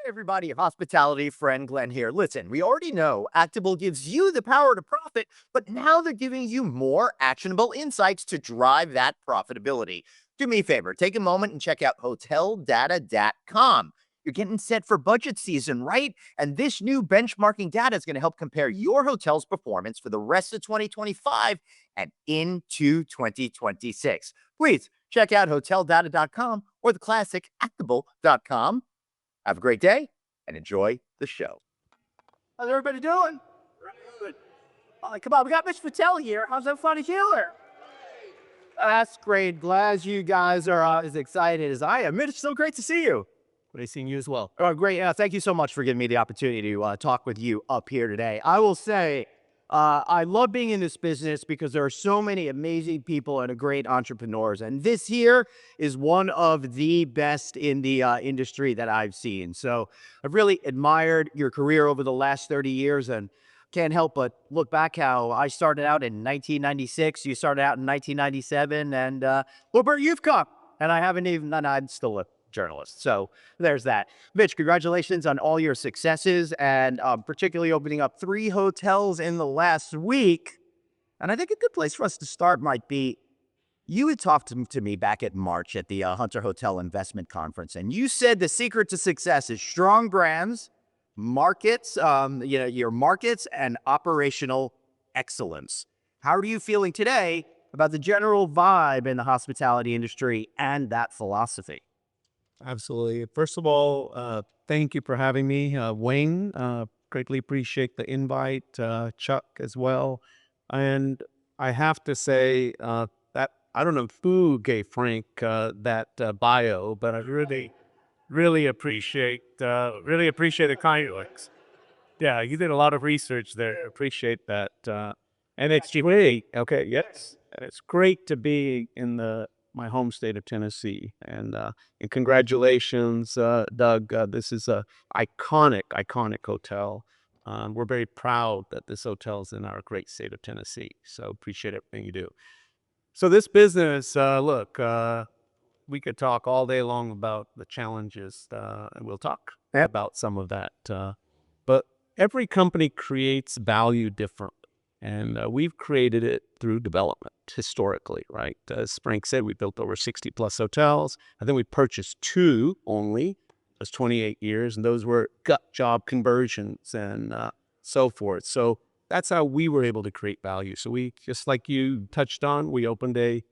Hey everybody, hospitality friend Glenn here. Listen, we already know Actabl gives you the power to profit, but now they're giving you more actionable insights to drive that profitability. Do me a favor, take a moment and check out hoteldata.com. You're getting set for budget season, right? And this new benchmarking data is going to help compare your hotel's performance for the rest of 2025 and into 2026. Please check out hoteldata.com or the classic actable.com. Have a great day and enjoy the show. How's everybody doing? Good. Come on, we got Mitch Patel here. How's that funny humor? That's great. Glad you guys are as excited as I am. Mitch, it's so great to see you. Great seeing you as well. Oh, great. Thank you so much for giving me the opportunity to talk with you up here today. I will say, I love being in this business because there are so many amazing people and great entrepreneurs. And this here is one of the best in the industry that I've seen. So I've really admired your career over the last 30 years and can't help but look back how I started out in 1996. You started out in 1997. And look where you've come. And I haven't even, and I'm still a journalist. So there's that. Mitch, congratulations on all your successes and particularly opening up 3 hotels in the last week. And I think a good place for us to start might be you had talked to me back in March at the Hunter Hotel Investment Conference, and you said the secret to success is strong brands, markets, your markets and operational excellence. How are you feeling today about the general vibe in the hospitality industry and that philosophy? Absolutely. First of all, thank you for having me, Wayne. Greatly appreciate the invite, Chuck as well. And I have to say that I don't know who gave Frank that bio, but I really appreciate the kind words. Yeah, you did a lot of research there. Appreciate that. And it's great. Okay, yes, and it's great to be in the my home state of Tennessee. And congratulations, Doug. This is a iconic hotel. We're very proud that this hotel is in our great state of Tennessee. So appreciate everything you do. So this business, look, we could talk all day long about the challenges, and we'll talk about some of that. But every company creates value differently. And we've created it through development historically, right? As Frank said, we built over 60 plus hotels. I think we purchased 2 only. That's 28 years. And those were gut job conversions and so forth. So that's how we were able to create value. So we, just like you touched on, we opened 2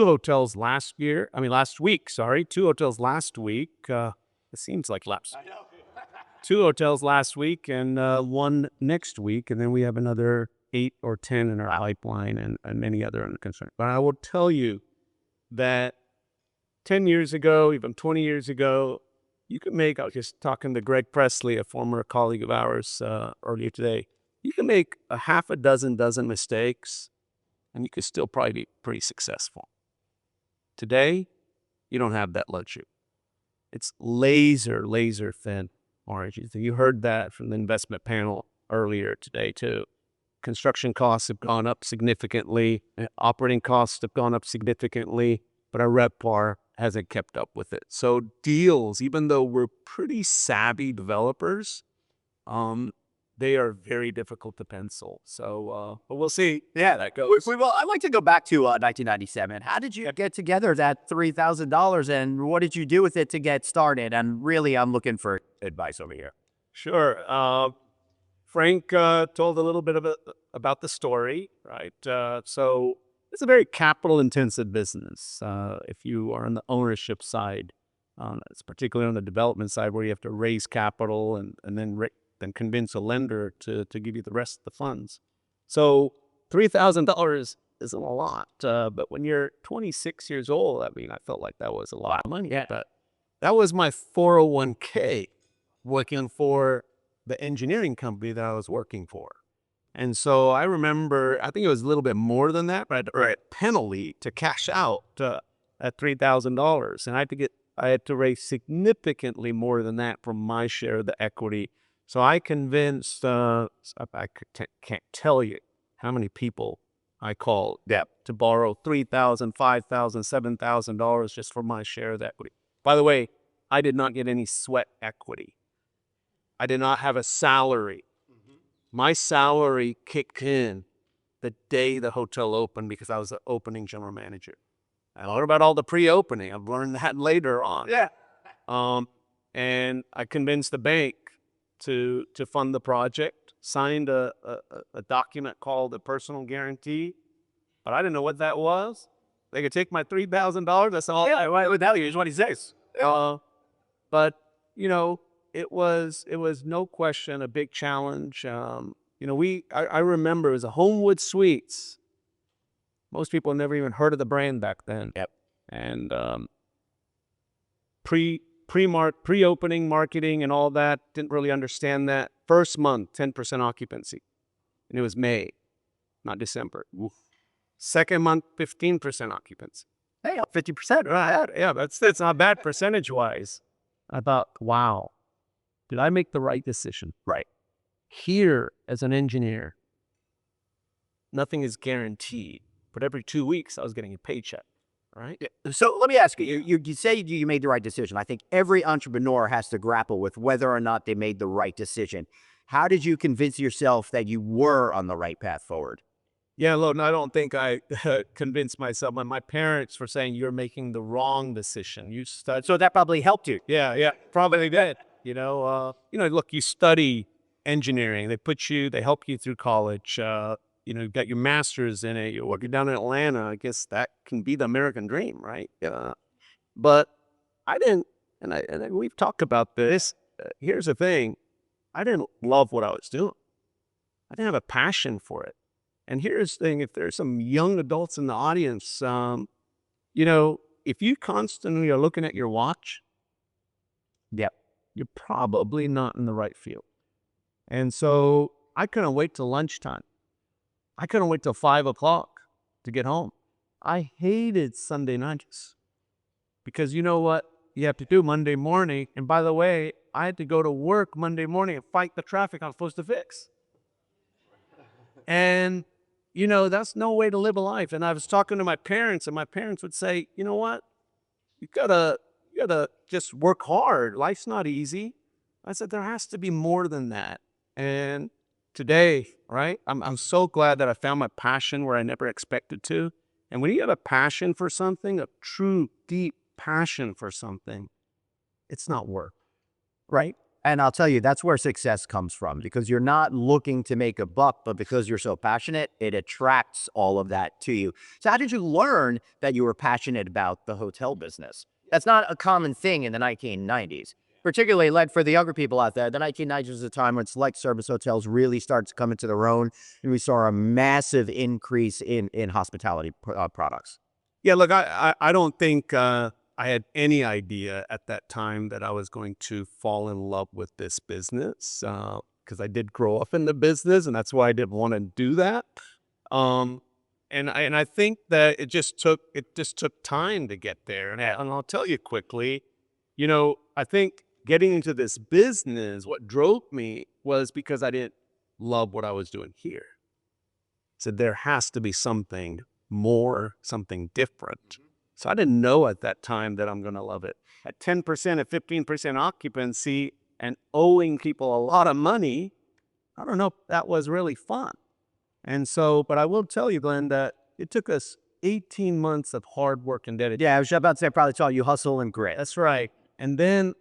hotels last week, sorry. 2 hotels last week. It seems like last. I know. 2 hotels last week and 1 next week. And then we have another 8 or 10 in our pipeline and many other under construction. But I will tell you that 10 years ago, even 20 years ago, you could make, I was just talking to Greg Presley, a former colleague of ours earlier today, you can make a half a dozen mistakes and you could still probably be pretty successful. Today, you don't have that luxury. It's laser thin margins. You heard that from the investment panel earlier today too. Construction costs have gone up significantly. Operating costs have gone up significantly, but our RevPAR hasn't kept up with it. So deals, even though we're pretty savvy developers, they are very difficult to pencil. So, but we'll see. Yeah, that goes. Well, I'd like to go back to 1997. How did you get together that $3,000 and what did you do with it to get started? And really, I'm looking for advice over here. Sure. Frank told a little bit about the story, right? So it's a very capital-intensive business. If you are on the ownership side, it's particularly on the development side where you have to raise capital and then convince a lender to give you the rest of the funds. So $3,000 isn't a lot, but when you're 26 years old, I mean, I felt like that was a lot of money. Yeah. But that was my 401k working for the engineering company that I was working for. And so I remember, I think it was a little bit more than that, but I had to write a penalty to cash out at $3,000. And I had to raise significantly more than that from my share of the equity. So I convinced, can't tell you how many people I called to borrow $3,000, $5,000, $7,000 just for my share of the equity. By the way, I did not get any sweat equity. I did not have a salary. My salary kicked in the day the hotel opened because I was the opening general manager. I learned about all the pre-opening. I've learned that later on. Yeah. And I convinced the bank to fund the project, signed a document called a personal guarantee, but I didn't know what that was. They could take my $3,000. That's all. Yeah, without you is what he says. But you know, it was no question a big challenge. You know, I remember it was a Homewood Suites. Most people never even heard of the brand back then. Yep. And pre-opening marketing and all that, didn't really understand that. First month, 10% occupancy. And it was May, not December. Oof. Second month, 15% occupancy. Hey, 50%, right? Yeah, that's not bad percentage-wise. I thought, wow, did I make the right decision? Right. Here, as an engineer, nothing is guaranteed, but every 2 weeks I was getting a paycheck, right? So let me ask you, you say you made the right decision. I think every entrepreneur has to grapple with whether or not they made the right decision. How did you convince yourself that you were on the right path forward? Yeah, look, I don't think I convinced myself. My parents were saying you're making the wrong decision. You study. So that probably helped you. Yeah, probably did. You know, look, you study engineering. They help you through college. You know, you've got your master's in it. You're working down in Atlanta. I guess that can be the American dream, right? But I didn't, and we've talked about this. Here's the thing. I didn't love what I was doing. I didn't have a passion for it. And here's the thing, if there's some young adults in the audience, you know, if you constantly are looking at your watch, Yep. you're probably not in the right field. And so I couldn't wait till lunchtime. I couldn't wait till 5 o'clock to get home. I hated Sunday nights because you know what you have to do Monday morning. And by the way, I had to go to work Monday morning and fight the traffic I'm supposed to fix. And, you know, that's no way to live a life. And I was talking to my parents, and my parents would say, you know what? You gotta just work hard. Life's not easy. I said, there has to be more than that. And today, right, I'm so glad that I found my passion where I never expected to. And when you have a passion for something, a true, deep passion for something, it's not work, right? And I'll tell you, that's where success comes from, because you're not looking to make a buck, but because you're so passionate, it attracts all of that to you. So how did you learn that you were passionate about the hotel business? That's not a common thing in the 1990s, particularly like for the younger people out there. The 1990s was a time when select service hotels really started to come into their own, and we saw a massive increase in hospitality products. Yeah, look, I don't think I had any idea at that time that I was going to fall in love with this business, because I did grow up in the business, and that's why I didn't want to do that. And I think that it just took time to get there. And I'll tell you quickly, you know, I think getting into this business, what drove me was because I didn't love what I was doing here. So there has to be something more, something different. So I didn't know at that time that I'm going to love it. At 10% at 15% occupancy and owing people a lot of money, I don't know if that was really fun. And so, but I will tell you, Glenn, that it took us 18 months of hard work and dedication. Yeah, I was about to say, probably taught you hustle and grit. That's right. And then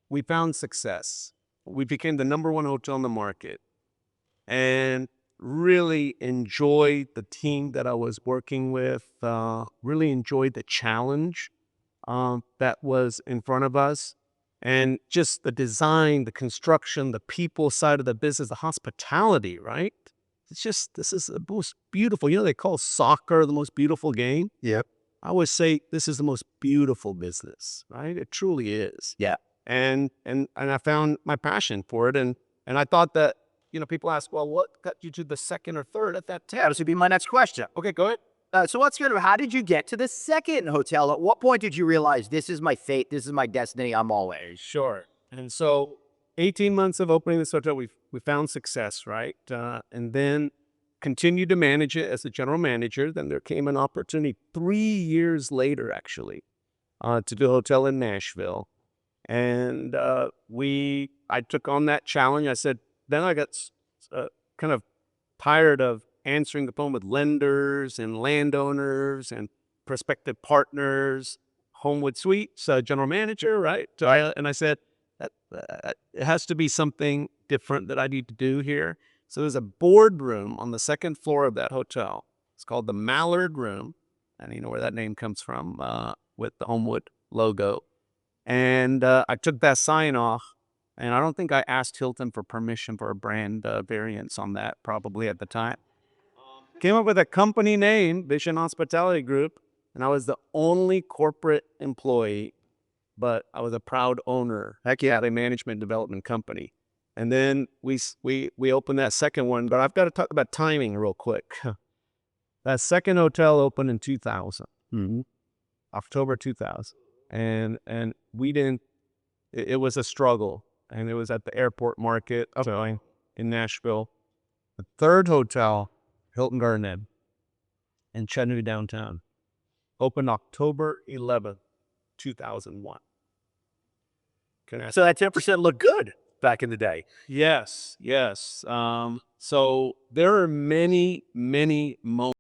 we found success. We became the #1 hotel in the market and really enjoyed the team that I was working with, really enjoyed the challenge that was in front of us. And just the design, the construction, the people side of the business, the hospitality, right? It's just, this is the most beautiful. You know, they call soccer the most beautiful game. Yep. I always say this is the most beautiful business, right? It truly is. Yeah. And I found my passion for it. And I thought that, you know, people ask, well, what got you to the second or third at that time? Yeah, this would be my next question. Okay, go ahead. So what's good? How did you get to the second hotel? At what point did you realize this is my fate, this is my destiny, I'm all in? Sure. And so 18 months of opening this hotel, we found success, right? And then continued to manage it as a general manager. Then there came an opportunity 3 years later, actually, to do a hotel in Nashville. And I took on that challenge. I said, then I got kind of tired of answering the phone with lenders and landowners and prospective partners, Homewood Suites, general manager, right? So I said, it has to be something different that I need to do here. So there's a boardroom on the second floor of that hotel. It's called the Mallard Room. And you know where that name comes from, with the Homewood logo. And I took that sign off, and I don't think I asked Hilton for permission for a brand variance on that, probably at the time. Came up with a company name, Vision Hospitality Group, and I was the only corporate employee, but I was a proud owner. Heck yeah, a management development company. And then we opened that second one, but I've got to talk about timing real quick. That second hotel opened in 2000, October 2000. And we didn't, it was a struggle. And it was at the airport market in Nashville. The third hotel, Hilton Garden Inn in Chattanooga downtown, opened October 11th, 2001. So that 10% looked good back in the day. Yes. So there are many, many moments